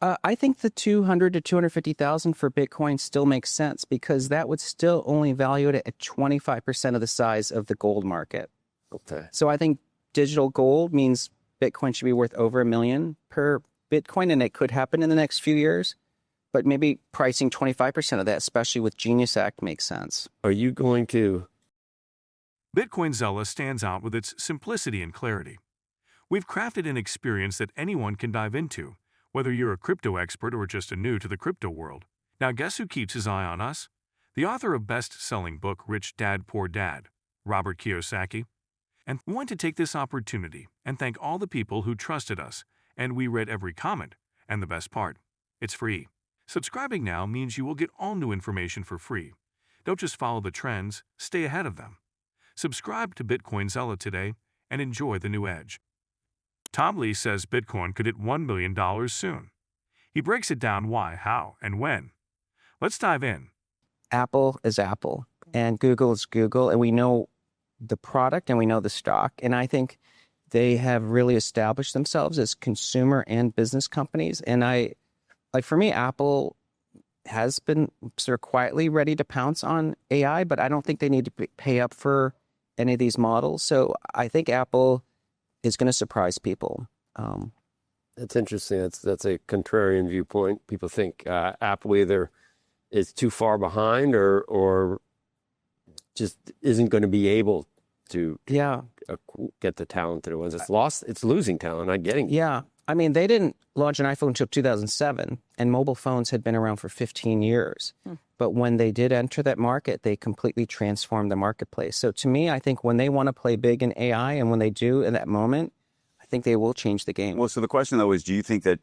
I think the 200 to 250,000 for Bitcoin still makes sense because that would still only value it at 25% of the size of the gold market. Okay. So I think digital gold means Bitcoin should be worth over $1 million per Bitcoin, and it could happen in the next few years. But maybe pricing 25% of that, especially with Genius Act, makes sense. Are you going to? Bitcoin Zella stands out with its simplicity and clarity. We've crafted an experience that anyone can dive into, whether you're a crypto expert or just a new to the crypto world. Now guess who keeps his eye on us? The author of best-selling book Rich Dad Poor Dad, Robert Kiyosaki. And we want to take this opportunity and thank all the people who trusted us, and we read every comment. And the best part, it's free. Subscribing now means you will get all new information for free. Don't just follow the trends, stay ahead of them. Subscribe to Bitcoin Zella today and enjoy the new edge. Tom Lee says Bitcoin could hit $1 million soon. He breaks it down why, how, and when. Let's dive in. Apple is Apple, and Google is Google, and we know the product and we know the stock. And I think they have really established themselves as consumer and business companies. And for me, Apple has been sort of quietly ready to pounce on AI, but I don't think they need to pay up for any of these models. So I think Apple is going to surprise people. That's interesting. That's a contrarian viewpoint. People think Apple either is too far behind or just isn't going to be able to get the talent that it was. It's losing talent, not getting. Yeah. I mean, they didn't launch an iPhone until 2007, and mobile phones had been around for 15 years. But when they did enter that market, they completely transformed the marketplace. So to me, I think when they want to play big in AI, and when they do in that moment, I think they will change the game. Well, so the question, though, is do you think that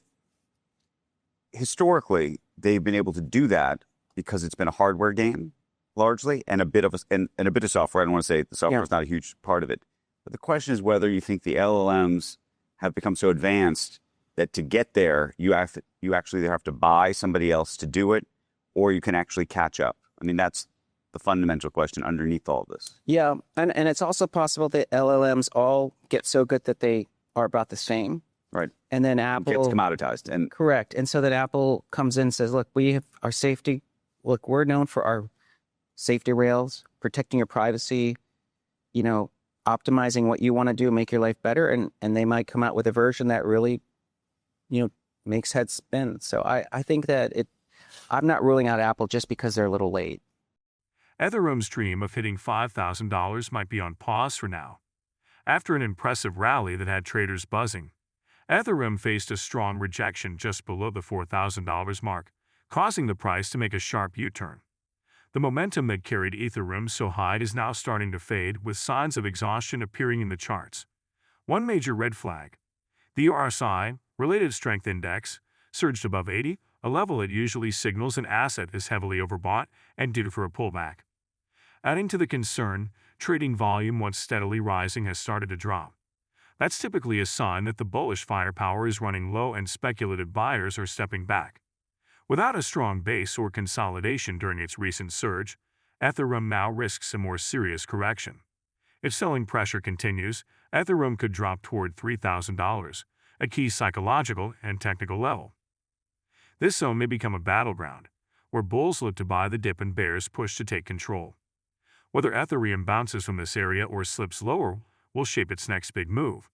historically they've been able to do that because it's been a hardware game largely and a bit of software? I don't want to say the software is not a huge part of it. But the question is whether you think the LLMs have become so advanced that to get there, you actually either have to buy somebody else to do it, or you can actually catch up. I mean, that's the fundamental question underneath all of this. Yeah, and it's also possible that LLMs all get so good that they are about the same. Right. And then Apple gets commoditized. And correct. And so then Apple comes in and says, look, we have our safety. Look, we're known for our safety rails, protecting your privacy, optimizing what you want to do, make your life better. And they might come out with a version that really, makes heads spin. So I think that I'm not ruling out Apple just because they're a little late. Ethereum's dream of hitting $5,000 might be on pause for now. After an impressive rally that had traders buzzing, Ethereum faced a strong rejection just below the $4,000 mark, causing the price to make a sharp U-turn. The momentum that carried Ethereum so high is now starting to fade, with signs of exhaustion appearing in the charts. One major red flag, the RSI, Related Strength Index, surged above 80, a level it usually signals an asset is heavily overbought and due for a pullback. Adding to the concern, trading volume, once steadily rising, has started to drop. That's typically a sign that the bullish firepower is running low and speculative buyers are stepping back. Without a strong base or consolidation during its recent surge, Ethereum now risks a more serious correction. If selling pressure continues, Ethereum could drop toward $3,000, a key psychological and technical level. This zone may become a battleground, where bulls look to buy the dip and bears push to take control. Whether Ethereum bounces from this area or slips lower will shape its next big move.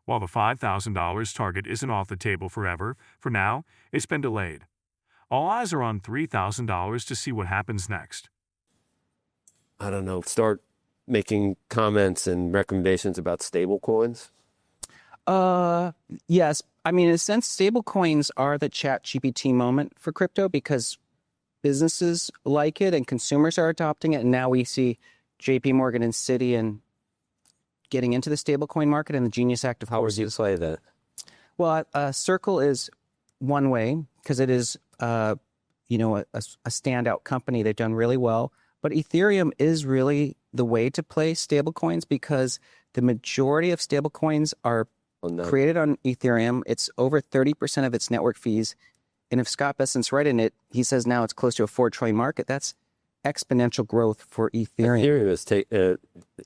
While the $5,000 target isn't off the table forever, for now, it's been delayed. All eyes are on $3,000 to see what happens next. I don't know. Start making comments and recommendations about stable coins. Yes. I mean, in a sense, stable coins are the ChatGPT moment for crypto because businesses like it and consumers are adopting it. And now we see JP Morgan and Citi and getting into the stablecoin market and the Genius Act. How would you say that? Well, Circle is one way because it is, a standout company. They've done really well. But Ethereum is really the way to play stablecoins because the majority of stablecoins are created on Ethereum. It's over 30% of its network fees. And if Scott Besant's right in it, he says now it's close to a $4 trillion market. That's exponential growth for Ethereum.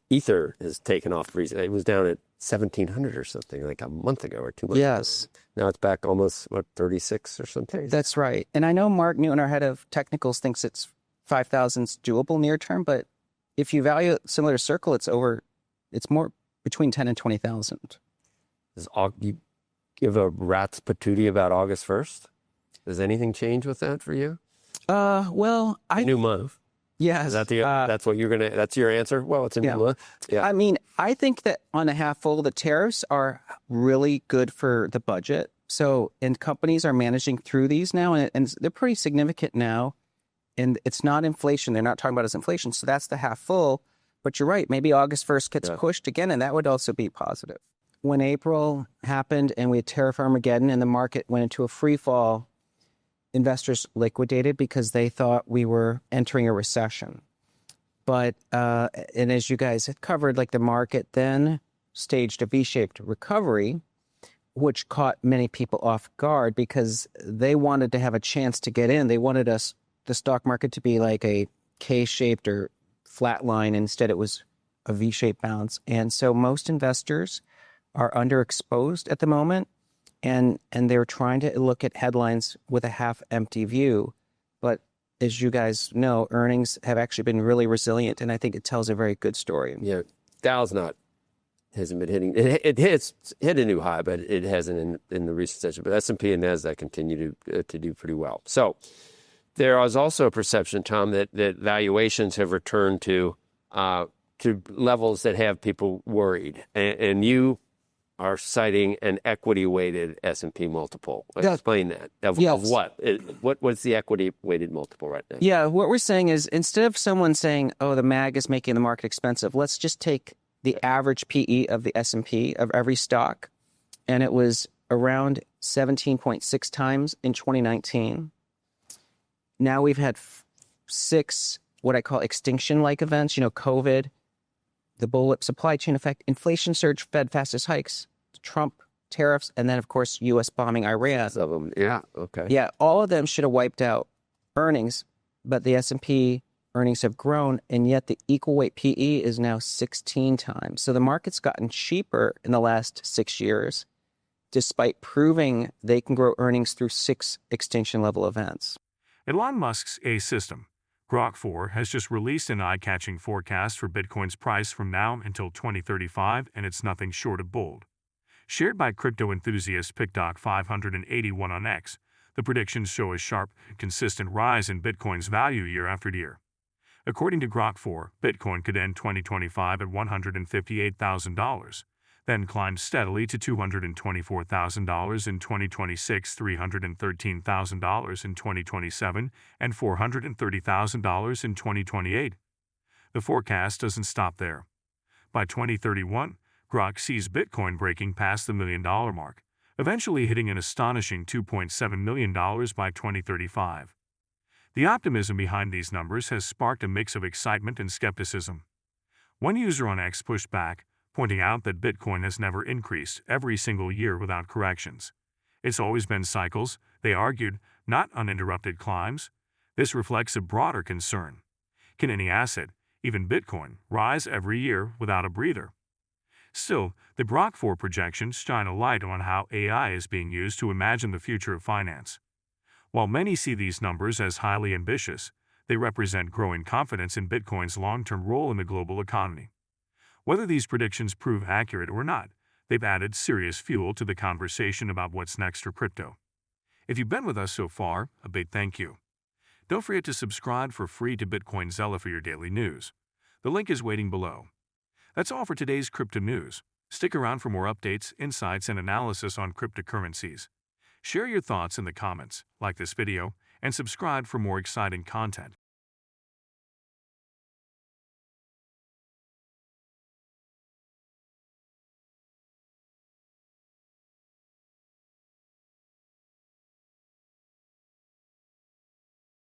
Ether has taken off recently. It was down at 1,700 or something like a month ago or 2 months Yes. ago. Now it's back almost, 36 or something? That's right. And I know Mark Newton, our head of technicals, thinks it's 5,000's doable near term, but if you value it similar to Circle, it's more between 10 and 20,000. You give a rat's patootie about August 1st? Does anything change with that for you? Well, New month. yes. Is that that's your answer? Well, it's a new month. Yeah. I mean, I think that on a half full, the tariffs are really good for the budget. So, and companies are managing through these now, and they're pretty significant now. And it's not inflation. They're not talking about it as inflation. So that's the half full. But you're right. Maybe August 1st gets pushed again, and that would also be positive. When April happened and we had Tariff Armageddon and the market went into a free fall, investors liquidated because they thought we were entering a recession. But, and as you guys had covered, like the market then staged a V-shaped recovery, which caught many people off guard because they wanted to have a chance to get in. They wanted the stock market to be like a K-shaped or flat line. Instead, it was a V-shaped bounce. And so most investors are underexposed at the moment, and they're trying to look at headlines with a half-empty view. But as you guys know, earnings have actually been really resilient, and I think it tells a very good story. Yeah, Dow's hasn't been hitting. It hit a new high, but it hasn't in the recent session. But S&P and Nasdaq continue to do pretty well. So there is also a perception, Tom, that valuations have returned to levels that have people worried, and you are citing an equity-weighted S&P multiple. Explain that. Of what? What's the equity-weighted multiple right now? Yeah, what we're saying is instead of someone saying, oh, the MAG is making the market expensive, let's just take the average PE of the S&P of every stock, and it was around 17.6 times in 2019. Now we've had 6 what I call extinction-like events, COVID, the bullwhip supply chain effect, inflation surge, Fed fastest hikes, Trump tariffs, and then, of course, U.S. bombing Iran. Some of them, yeah, okay. Yeah, all of them should have wiped out earnings, but the S&P earnings have grown, and yet the equal weight PE is now 16 times. So the market's gotten cheaper in the last 6 years, despite proving they can grow earnings through 6 extinction-level events. Elon Musk's A system, Grok 4, has just released an eye-catching forecast for Bitcoin's price from now until 2035, and it's nothing short of bold. Shared by crypto enthusiast PicDoc581 on X, the predictions show a sharp, consistent rise in Bitcoin's value year after year. According to Grok 4, Bitcoin could end 2025 at $158,000, then climb steadily to $224,000 in 2026, $313,000 in 2027, and $430,000 in 2028. The forecast doesn't stop there. By 2031, Grok sees Bitcoin breaking past the $1 million mark, eventually hitting an astonishing $2.7 million by 2035. The optimism behind these numbers has sparked a mix of excitement and skepticism. One user on X pushed back, pointing out that Bitcoin has never increased every single year without corrections. It's always been cycles, they argued, not uninterrupted climbs. This reflects a broader concern. Can any asset, even Bitcoin, rise every year without a breather? Still, the Grok 4 projections shine a light on how AI is being used to imagine the future of finance. While many see these numbers as highly ambitious, they represent growing confidence in Bitcoin's long-term role in the global economy. Whether these predictions prove accurate or not, they've added serious fuel to the conversation about what's next for crypto. If you've been with us so far, a big thank you. Don't forget to subscribe for free to Bitcoin Zella for your daily news. The link is waiting below. That's all for today's crypto news. Stick around for more updates, insights, and analysis on cryptocurrencies. Share your thoughts in the comments, like this video, and subscribe for more exciting content.